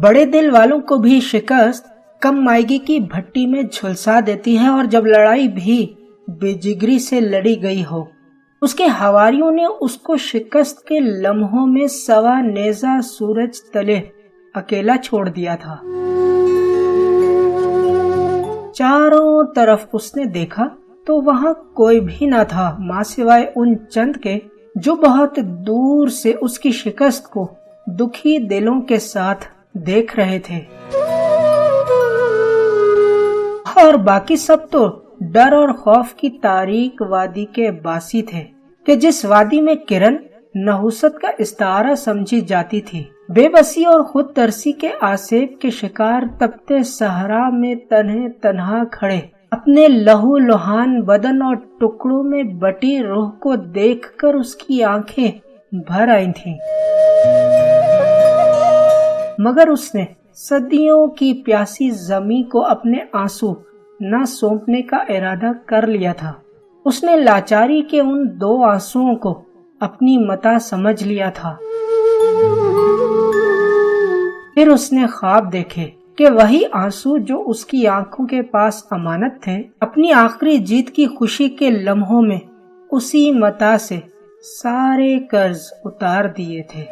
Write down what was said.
बड़े दिल वालों को भी शिकस्त कम मायगी की भट्टी में झुलसा देती है, और जब लड़ाई भी बेजिगरी से लड़ी गई हो, उसके हवारियों ने उसको शिकस्त के लम्हों में सवा नेजा सूरज तले अकेला छोड़ दिया था। चारों तरफ उसने देखा तो वहां कोई भी न था, मां सिवाय उन चंद के जो बहुत दूर से उसकी शिकस्त को दुखी दिलों के साथ देख रहे थे, और बाकी सब तो डर और खौफ की तारीक वादी के बासी थे कि जिस वादी में किरण नहुसत का इस्तारा समझी जाती थी। बेबसी और खुद तरसी के आसेब के शिकार तपते सहरा में तन्हे तन्हा खड़े अपने लहू लुहान बदन और टुकड़ों में बटी रूह को देखकर उसकी आंखें भर आई थीं। मगर उसने सदियों की प्यासी जमी को अपने आंसू न सौंपने का इरादा कर लिया था। उसने लाचारी के उन दो आंसुओं को अपनी मता समझ लिया था। फिर उसने ख्वाब देखे कि वही आंसू जो उसकी आंखों के पास अमानत थे, अपनी आखिरी जीत की खुशी के लम्हों में उसी मता से सारे कर्ज उतार दिए थे।